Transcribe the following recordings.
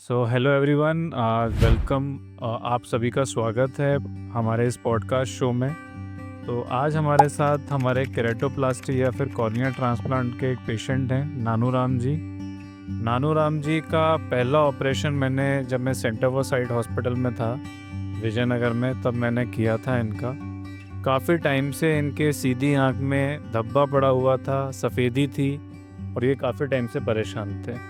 So hello everyone, welcome. आप सभी का स्वागत है हमारे इस पॉडकास्ट शो में। तो आज हमारे साथ हमारे केरेटोप्लास्टी या फिर कॉर्निया ट्रांसप्लांट के एक पेशेंट हैं, नानू राम जी। नानू राम जी का पहला ऑपरेशन मैंने जब मैं सेंटर फॉर साइट हॉस्पिटल में था विजयनगर में, तब मैंने किया था इनका। काफ़ी टाइम से इनके सीधी आँख में धब्बा पड़ा हुआ था, सफ़ेदी थी और ये काफ़ी टाइम से परेशान थे।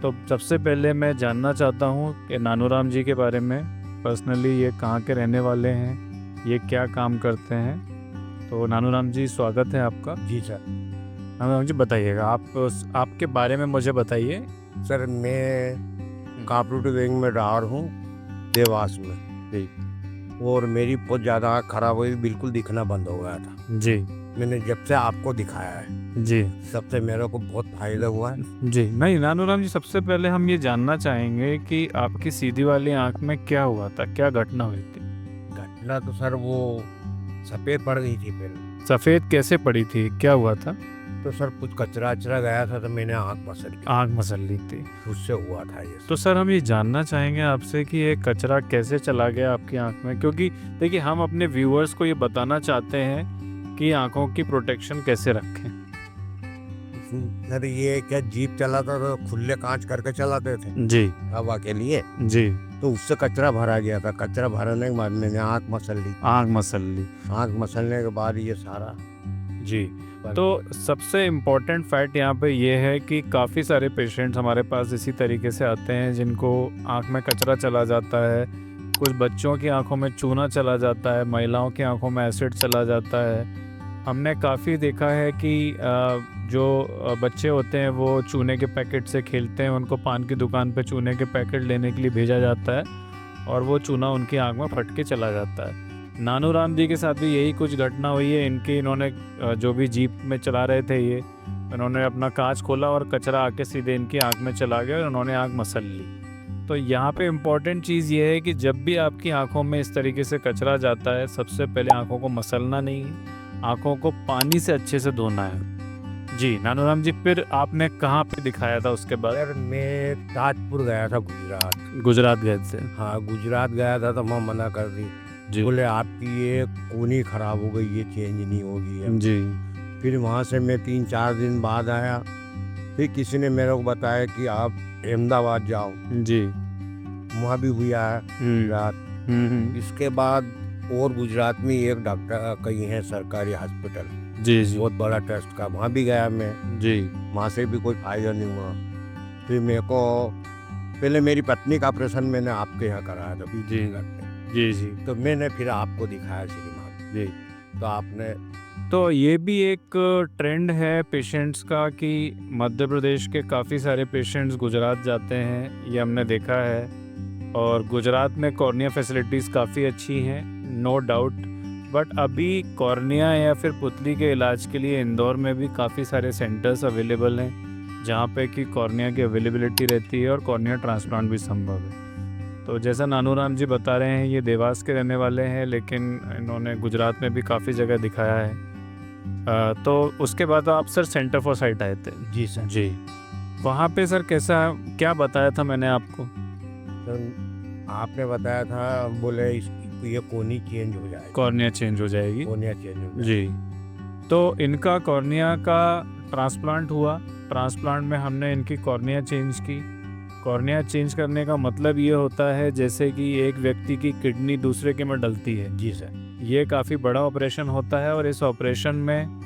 तो सबसे पहले मैं जानना चाहता हूँ कि नानू राम जी के बारे में पर्सनली, ये कहाँ के रहने वाले हैं, ये क्या काम करते हैं। तो नानू राम जी, स्वागत है आपका। जी सर। नानू राम जी, बताइएगा आपके बारे में मुझे बताइए। सर मैं कापरूटी विंग में डार हूँ देवास में जी और मेरी बहुत ज़्यादा आँख खराब हुई, बिल्कुल दिखना बंद हो गया था। जी मैंने जब से आपको दिखाया है जी सबसे मेरे को बहुत फायदा हुआ है। जी। नहीं नानू राम जी, सबसे पहले हम ये जानना चाहेंगे कि आपकी सीधी वाली आँख में क्या हुआ था, क्या घटना हुई थी। घटना तो सर वो सफ़ेद पड़ गई थी पहले। सफ़ेद कैसे पड़ी थी, क्या हुआ था। तो सर कुछ कचरा अचरा गया था तो मैंने आँख मसल ली, आँख मसल ली थी। उससे हुआ था ये। तो सर हम ये जानना चाहेंगे आपसे कि ये कचरा कैसे चला गया आपकी आंख में, क्योंकि देखिए हम अपने व्यूअर्स को ये बताना चाहते हैं कि आंखों की प्रोटेक्शन कैसे रखें। सर ये क्या जीप चलाता तो खुले कांच करके चलाते थे जी हवा के लिए, जी। तो उससे कचरा भरा गया था। कचरा भरने के बाद मैंने आँख मसल ली। आंख मसल ली। आँख मसलने के बाद ये सारा। जी। तो सबसे इम्पोर्टेंट फैक्ट यहाँ पे ये है कि काफ़ी सारे पेशेंट्स हमारे पास इसी तरीके से आते हैं जिनको आँख में कचरा चला जाता है। कुछ बच्चों की आंखों में चूना चला जाता है, महिलाओं की आंखों में एसिड चला जाता है। हमने काफ़ी देखा है कि जो बच्चे होते हैं वो चूने के पैकेट से खेलते हैं, उनको पान की दुकान पे चूने के पैकेट लेने के लिए भेजा जाता है और वो चूना उनकी आंख में फट के चला जाता है। नानू राम जी के साथ भी यही कुछ घटना हुई है। इन्होंने जो भी जीप में चला रहे थे ये, उन्होंने अपना कांच खोला और कचरा आके सीधे इनकी आंख में चला गया और उन्होंने आंख मसल ली। तो यहाँ पे इम्पॉर्टेंट चीज़ ये है कि जब भी आपकी आंखों में इस तरीके से कचरा जाता है, सबसे पहले आंखों को मसलना नहीं है, आंखों को पानी से अच्छे से धोना है। जी नानू राम जी, फिर आपने कहाँ पे दिखाया था उसके बाद। सर मैं ताजपुर गया था, गुजरात। गुजरात गए थे। हाँ गुजरात गया था तो मैं मना कर दी। जी बोले आपकी ये कोनी खराब हो गई, ये चेंज नहीं होगी है। जी। फिर वहाँ से मैं 3-4 दिन बाद आया, फिर किसी ने मेरे को बताया कि आप अहमदाबाद जाओ। जी। वहाँ भी हुआ है गुजरात। इसके बाद और गुजरात में एक डॉक्टर कहीं है सरकारी हॉस्पिटल, जी जी। बहुत बड़ा ट्रस्ट का, वहाँ भी गया मैं। जी। वहाँ से भी कोई फायदा नहीं हुआ। फिर मेरे को पहले मेरी पत्नी का ऑपरेशन मैंने आपके यहाँ कराया था जी जी जी। तो मैंने फिर आपको दिखाया श्रीमान जी। तो आपने। तो ये भी एक ट्रेंड है पेशेंट्स का कि मध्य प्रदेश के काफ़ी सारे पेशेंट्स गुजरात जाते हैं, ये हमने देखा है। और गुजरात में कॉर्निया फैसिलिटीज़ काफ़ी अच्छी हैं, नो डाउट। बट अभी कॉर्निया या फिर पुतली के इलाज के लिए इंदौर में भी काफ़ी सारे सेंटर्स अवेलेबल हैं जहाँ पे कि कॉर्निया की अवेलेबिलिटी रहती है और कॉर्निया ट्रांसप्लांट भी संभव है। तो जैसा नानू राम जी बता रहे हैं, ये देवास के रहने वाले हैं, लेकिन इन्होंने गुजरात में भी काफ़ी जगह दिखाया है। तो उसके बाद आप सर सेंटर फॉर साइट आए थे। जी सर। जी। वहाँ पे सर क्या बताया था मैंने आपको। सर आपने बताया था, बोले ये कोनी चेंज हो जाएगी, कॉर्निया चेंज हो जाएगी। कोनिया चेंज हो जाएगी। जी। तो इनका कॉर्निया का ट्रांसप्लांट हुआ। ट्रांसप्लांट में हमने इनकी कॉर्निया चेंज की। कॉर्निया चेंज करने का मतलब ये होता है जैसे कि एक व्यक्ति की किडनी दूसरे के में डलती है। जी सर। ये काफ़ी बड़ा ऑपरेशन होता है और इस ऑपरेशन में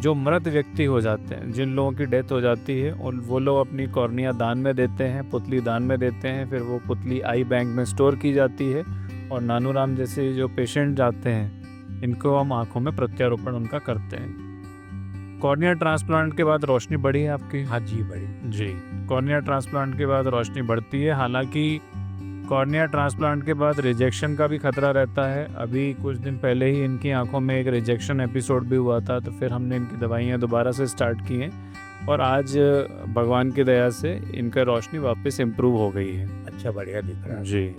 जो मृत व्यक्ति हो जाते हैं, जिन लोगों की डेथ हो जाती है, और वो लोग अपनी कॉर्निया दान में देते हैं, पुतली दान में देते हैं। फिर वो पुतली आई बैंक में स्टोर की जाती है और नानू राम जैसे जो पेशेंट जाते हैं, इनको हम आँखों में प्रत्यारोपण उनका करते हैं। कॉर्निया ट्रांसप्लांट के बाद रोशनी बढ़ी है आपकी। हाँ जी बड़ी। जी। कॉर्निया ट्रांसप्लांट के बाद रोशनी बढ़ती है। हालांकि कॉर्निया ट्रांसप्लांट के बाद रिजेक्शन का भी खतरा रहता है। अभी कुछ दिन पहले ही इनकी आंखों में एक रिजेक्शन एपिसोड भी हुआ था, तो फिर हमने इनकी दवाइयाँ दोबारा से स्टार्ट की हैं और आज भगवान की दया से इनका रोशनी वापस इम्प्रूव हो गई है। अच्छा, बढ़िया दिख रहा है। जी।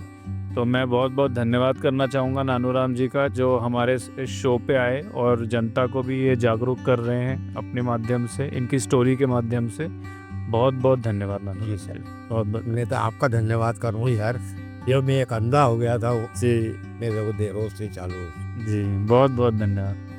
तो मैं बहुत बहुत धन्यवाद करना चाहूँगा नानू राम जी का, जो हमारे इस शो पे आए और जनता को भी ये जागरूक कर रहे हैं अपने माध्यम से, इनकी स्टोरी के माध्यम से। बहुत बहुत धन्यवाद नानू जी जी। सर। बहुत बहुत मैं तो आपका धन्यवाद करूँ यार, ये मैं एक अंधा हो गया था, वो जी मेरे को देरों से चालू हो गया। जी, बहुत बहुत धन्यवाद।